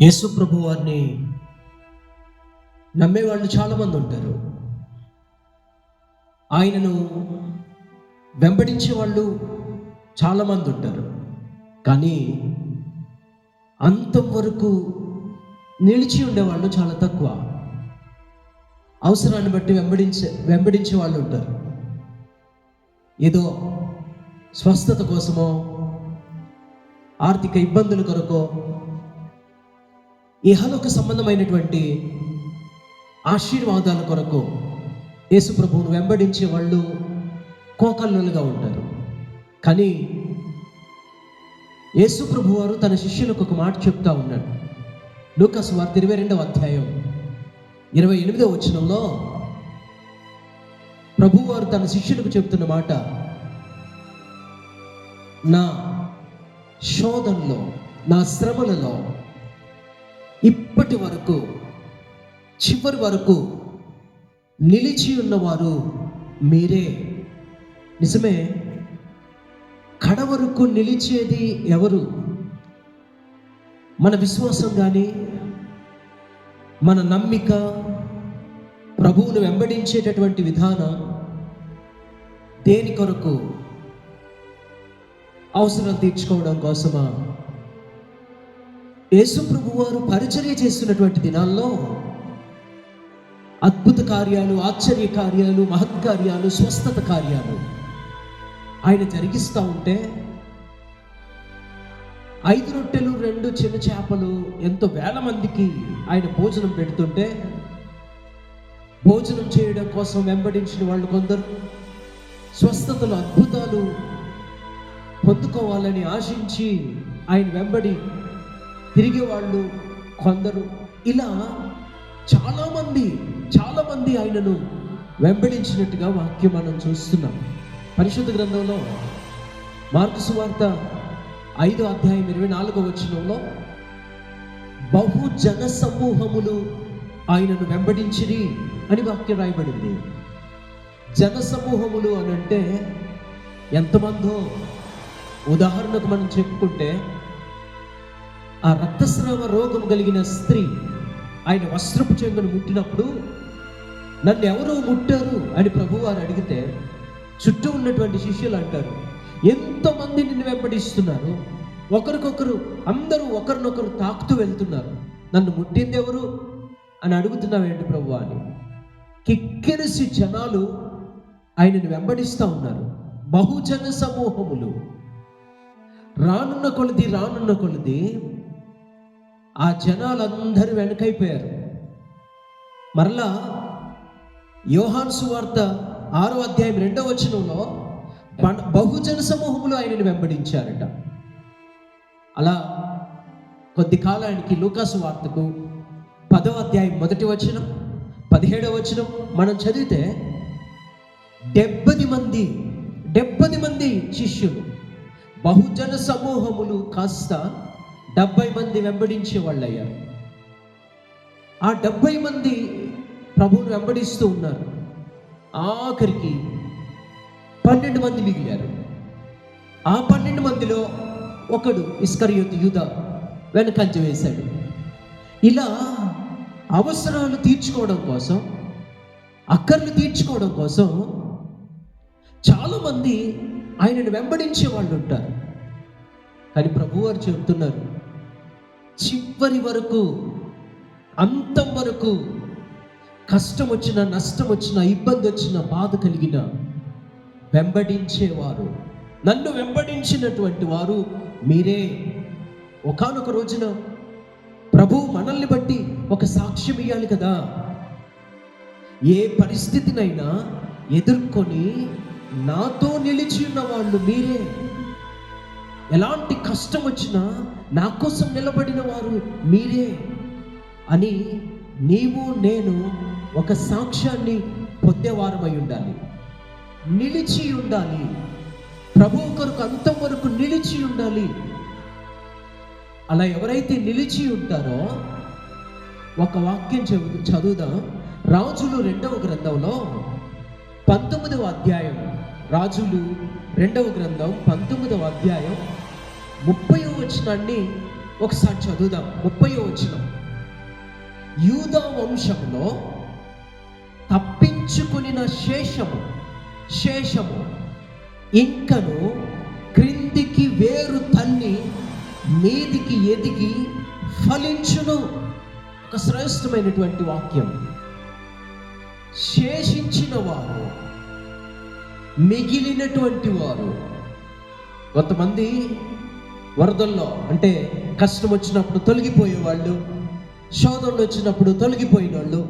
యేసు ప్రభు వారిని నమ్మేవాళ్ళు చాలామంది ఉంటారు. ఆయనను వెంబడించే వాళ్ళు చాలామంది ఉంటారు. కానీ అంతం వరకు నిలిచి ఉండేవాళ్ళు చాలా తక్కువ. అవసరాన్ని బట్టి వెంబడించే వాళ్ళు ఉంటారు. ఏదో స్వస్థత కోసమో, ఆర్థిక ఇబ్బందుల కొరకో, ఇహలోక సంబంధమైనటువంటి ఆశీర్వాదాల కొరకు యేసు ప్రభువును వెంబడించే వాళ్ళు కోకల్లులుగా ఉంటారు. కానీ యేసు ప్రభు వారు తన శిష్యులకు ఒక మాట చెప్తా ఉన్నాడు. లూకా సువార్త 22వ అధ్యాయం 28వ వచనంలో ప్రభు వారు తన శిష్యులకు చెప్తున్న మాట, నా శోధనలో, నా శ్రమలలో ఇప్పటి వరకు, చివరి వరకు నిలిచి ఉన్నవారు మీరే. నిజమే, కడ వరకు నిలిచేది ఎవరు? మన విశ్వాసం కానీ, మన నమ్మిక, ప్రభువును వెంబడించేటటువంటి విధానం దేని కొరకు? అవసరం తీర్చుకోవడం కోసమా? యేసు ప్రభు వారు పరిచర్య చేస్తున్నటువంటి దినాల్లో అద్భుత కార్యాలు, ఆశ్చర్య కార్యాలు, మహత్కార్యాలు, స్వస్థత కార్యాలు ఆయన జరిగిస్తూ ఉంటే, 5 రొట్టెలు 2 చిన్న చేపలు ఎంతో వేల మందికి ఆయన భోజనం పెడుతుంటే, భోజనం చేయడం కోసం వెంబడించిన వాళ్ళు కొందరు, స్వస్థతలు, అద్భుతాలు పొందుకోవాలని ఆశించి ఆయన వెంబడి తిరిగే వాళ్ళు కొందరు. ఇలా చాలామంది ఆయనను వెంబడించినట్టుగా వాక్యం మనం చూస్తున్నాం. పరిశుద్ధ గ్రంథంలో మార్కు సువార్త 5వ అధ్యాయం 24వ వచనంలో బహు జన సమూహములు ఆయనను వెంబడించిరి అని వాక్యం రాయబడింది. జన సమూహములు అని అంటే ఎంతమందో. ఉదాహరణకు మనం చెప్పుకుంటే, ఆ రక్తస్రావ రోగం కలిగిన స్త్రీ ఆయన వస్త్రపు చెంగును ముట్టినప్పుడు, నన్ను ఎవరో ముట్టారు అని ప్రభువారు అడిగితే, చుట్టూ ఉన్నటువంటి శిష్యులు అంటారు, ఎంతమంది నిన్ను వెంబడిస్తున్నారు, ఒకరికొకరు అందరూ ఒకరినొకరు తాకుతూ వెళ్తున్నారు, నన్ను ముట్టింది ఎవరు అని అడుగుతున్నావేంటి ప్రభు అని. కిక్కిరిసి జనాలు ఆయనను వెంబడిస్తూ ఉన్నారు. బహుజన సమూహములు. రానున్న కొలది ఆ జనాలందరూ వెనకైపోయారు. మరలా యోహాను సువార్త 6వ అధ్యాయం 2వ వచనంలో బహుజన సమూహములు ఆయనను వెంబడించారట. అలా కొద్ది కాలానికి లూకా సువార్తకు 10వ అధ్యాయం 1వ వచనం, 17వ వచనం మనం చదివితే 70 మంది శిష్యులు, బహుజన సమూహములు కాస్త 70 మంది వెంబడించే వాళ్ళు అయ్యారు. ఆ 70 మంది ప్రభువును వెంబడిస్తూ ఉన్నారు. ఆఖరికి 12 మంది మిగిలారు. ఆ 12 మందిలో ఒకడు ఇస్కరియోతు యూదా వెనకంజ వేశాడు. ఇలా అవసరాలు తీర్చుకోవడం కోసం, అక్కర్లు తీర్చుకోవడం కోసం చాలామంది ఆయనను వెంబడించే వాళ్ళు ఉంటారు. కానీ ప్రభువారు చెబుతున్నారు, చివరి వరకు, అంతం వరకు, కష్టం వచ్చినా, నష్టం వచ్చినా, ఇబ్బంది వచ్చినా, బాధ కలిగిన వెంబడించేవారు, నన్ను వెంబడించినటువంటి వారు మీరే. ఒకానొక రోజున ప్రభువు మనల్ని బట్టి ఒక సాక్ష్యం ఇవ్వాలి కదా. ఏ పరిస్థితినైనా ఎదుర్కొని నాతో నిలిచి ఉన్న వాళ్ళు మీరే. ఎలాంటి కష్టం వచ్చినా నా కోసం నిలబడిన వారు మీరే అని నీవు నేను ఒక సాక్ష్యాన్ని పొందేవారమై ఉండాలి. నిలిచి ఉండాలి. ప్రభువు కొరకు అంతం వరకు నిలిచి ఉండాలి. అలా ఎవరైతే నిలిచి ఉంటారో, ఒక వాక్యం చదువుదాం. రాజులు 2వ గ్రంథంలో 19వ అధ్యాయం, రాజులు 2వ గ్రంథం 19వ అధ్యాయం 30వ వచనాన్ని ఒకసారి చదువుదాం. 30వ వచనం. యూదా వంశంలో తప్పించుకునిన శేషము ఇంకను క్రిందికి వేరు తన్ని మీదికి ఎదిగి ఫలించును. ఒక శ్రేష్టమైనటువంటి వాక్యం. శేషించిన వారు, మిగిలినటువంటి వారు. కొంతమంది వరదల్లో అంటే కష్టం వచ్చినప్పుడు తొలగిపోయేవాళ్ళు, శోధనలు వచ్చినప్పుడు తొలగిపోయిన వాళ్ళు,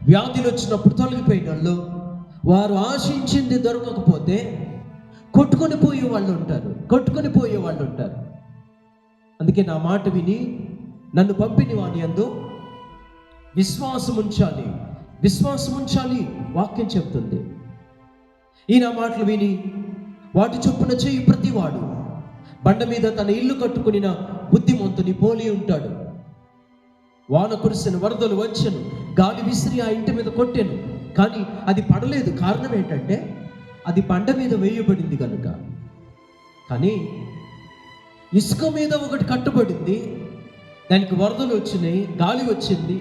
వ్యాధులు వచ్చినప్పుడు తొలగిపోయిన వాళ్ళు, వారు ఆశించింది దొరకకపోతే కొట్టుకొని పోయే వాళ్ళు ఉంటారు. అందుకే నా మాట విని నన్ను పంపిన వాని యందు విశ్వాసం ఉంచాలి వాక్యం చెప్తుంది. ఈ నా మాటలు విని వాటి చొప్పున చేయి ప్రతివాడు బండ మీద తన ఇల్లు కట్టుకుని బుద్ధిమంతుని పోలి ఉంటాడు. వాన కురిసిన, వరదలు వచ్చెను, గాలి విసిరి ఆ ఇంటి మీద కొట్టెను, కానీ అది పడలేదు. కారణం ఏంటంటే అది బండ మీద వేయబడింది కనుక. కానీ ఇసుక మీద ఒకటి కట్టుబడింది, దానికి వరదలు వచ్చినాయి, గాలి వచ్చింది,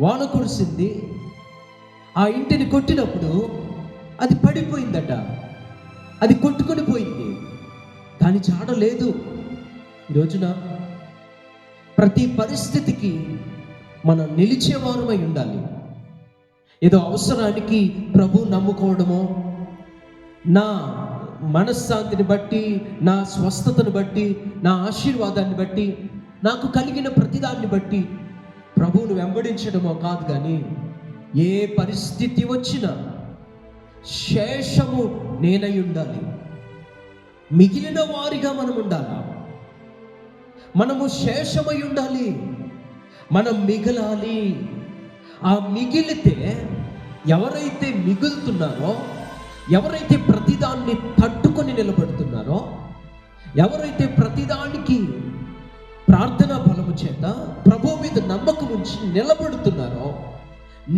వాన కురిసింది, ఆ ఇంటిని కొట్టినప్పుడు అది పడిపోయిందట, అది కొట్టుకొని పోయింది, దాని జాడ లేదు. ఈ రోజున ప్రతి పరిస్థితికి మనం నిలిచేవారమై ఉండాలి. ఏదో అవసరానికి ప్రభు నమ్ముకోవడమో, నా మనశ్శాంతిని బట్టి, నా స్వస్థతను బట్టి, నా ఆశీర్వాదాన్ని బట్టి, నాకు కలిగిన ప్రతిదాన్ని బట్టి ప్రభువును వెంబడించడమో కాదు. కానీ ఏ పరిస్థితి వచ్చినా శేషము నేనై ఉండాలి. మిగిలిన వారిగా మనం ఉండాలి. మనము శేషమై ఉండాలి. మనం మిగలాలి. ఆ మిగిలితే ఎవరైతే మిగులుతున్నారో, ఎవరైతే ప్రతిదాన్ని తట్టుకొని నిలబడుతున్నారో, ఎవరైతే ప్రతిదానికి ప్రార్థనా బలము చేత ప్రభు మీద నమ్మకం ఉంచి నిలబడుతున్నారో,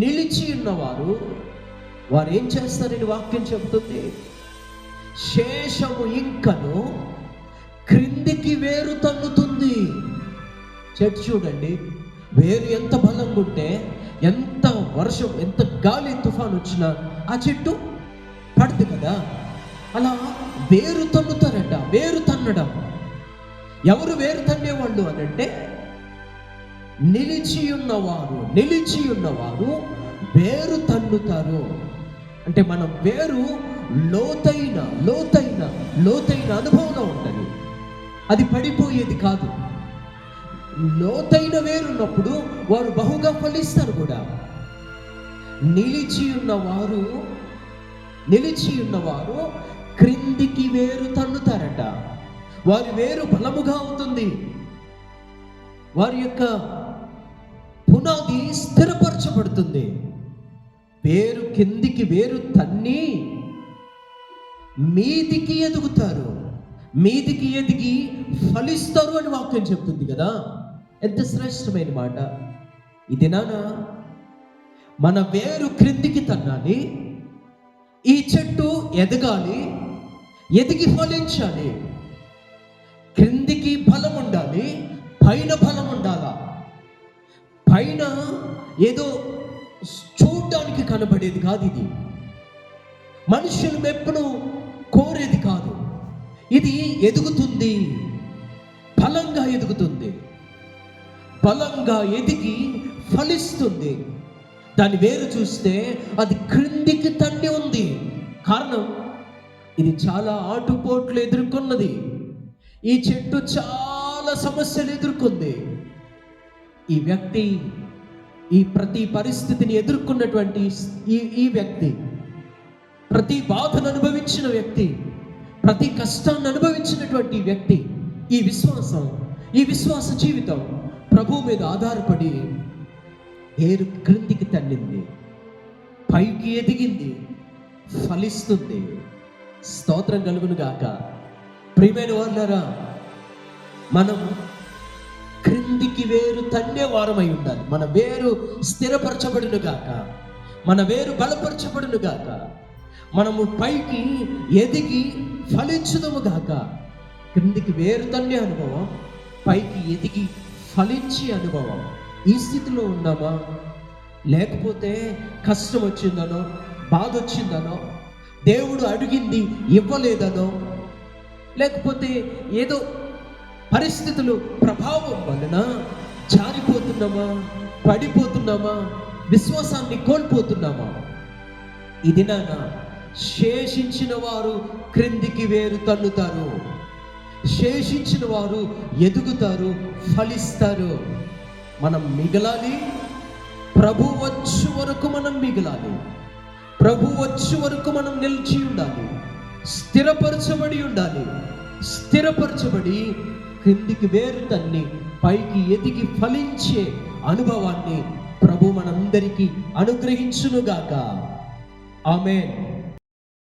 నిలిచి ఉన్నవారు వారు ఏం చేస్తారని వాక్యం చెబుతుంది. శేషము ఇంకను క్రిందికి వేరు తన్నుతుంది. చెట్టు చూడండి, వేరు ఎంత బలంగా ఉంటే, ఎంత వర్షం, ఎంత గాలి తుఫాన్ వచ్చినా ఆ చెట్టు పడదు కదా. అలా వేరు తన్నుతారట. వేరు తన్నడం. ఎవరు వేరు తన్నేవాళ్ళు అని అంటే నిలిచి ఉన్నవారు వేరు తన్నుతారు. అంటే మనం వేరు లోతైన అనుభవంలో ఉంటుంది. అది పడిపోయేది కాదు. లోతైన వేరున్నప్పుడు వారు బహుగా ఫలిస్తారు కూడా. నిలిచి ఉన్నవారు క్రిందికి వేరు తన్నుతారట. వారి వేరు బలముగా అవుతుంది. వారి యొక్క పునాది స్థిరపరచబడుతుంది. వేరు కిందికి వేరు తన్ని మీదికి ఎదుగుతారు. మీదికి ఎదిగి ఫలిస్తారు అని వాక్యం చెప్తుంది కదా. ఎంత శ్రేష్టమైన మాట. ఈ దినాన మన వేరు క్రిందికి తన్నాలి. ఈ చెట్టు ఎదగాలి, ఎదిగి ఫలించాలి. క్రిందికి బలం ఉండాలి, పైన బలం ఉండాలా. పైన ఏదో చూడడానికి కనబడేది కాదు. ఇది మనుషులు మెప్పును కోరేది కాదు. ఇది ఎదుగుతుంది, బలంగా ఎదుగుతుంది, బలంగా ఎదిగి ఫలిస్తుంది. దాని వేరు చూస్తే అది క్రిందికి తన్ని ఉంది. కారణం, ఇది చాలా ఆటుపోట్లు ఎదుర్కొన్నది. ఈ చెట్టు చాలా సమస్యలు ఎదుర్కొంది. ఈ వ్యక్తి ఈ ప్రతి పరిస్థితిని ఎదుర్కొన్నటువంటి ఈ వ్యక్తి, ప్రతి బాధను అనుభవించిన వ్యక్తి, ప్రతి కష్టాన్ని అనుభవించినటువంటి వ్యక్తి, ఈ విశ్వాస జీవితం ప్రభువు మీద ఆధారపడి వేరు క్రిందికి తన్నింది, పైకి ఎదిగింది, ఫలిస్తుంది. స్తోత్రం కలుగును గాక. ప్రియమైన వారులారా, మనం క్రిందికి వేరు తన్నే వారమై ఉండాలి. మన వేరు స్థిరపరచబడును గాక, మన వేరు బలపరచబడును గాక, మనము పైకి ఎదిగి ఫలించుదము గాక. క్రిందికి వేరు తన్నే అనుభవం, పైకి ఎదిగి ఫలించే అనుభవం. ఈ స్థితిలో ఉన్నామా? లేకపోతే కష్టం వచ్చిందనో, బాధ వచ్చిందనో, దేవుడు అడిగింది ఇవ్వలేదనో, లేకపోతే ఏదో పరిస్థితులు ప్రభావం వలన జారిపోతున్నామా, పడిపోతున్నామా, విశ్వాసాన్ని కోల్పోతున్నామా? ఈ దినాన శేషించిన వారు క్రిందికి వేరు తన్నుతారు, శేషించిన వారు ఎదుగుతారు, ఫలిస్తారు. మనం మిగలాలి. ప్రభు వచ్చే వరకు మనం మిగలాలి. ప్రభు వచ్చే వరకు మనం నిలిచి ఉండాలి, స్థిరపరచబడి ఉండాలి. స్థిరపరచబడి క్రిందికి వేరు తన్ని పైకి ఎదిగి ఫలించే అనుభవాన్ని ప్రభు మనందరికీ అనుగ్రహించునుగాక. ఆమేన్.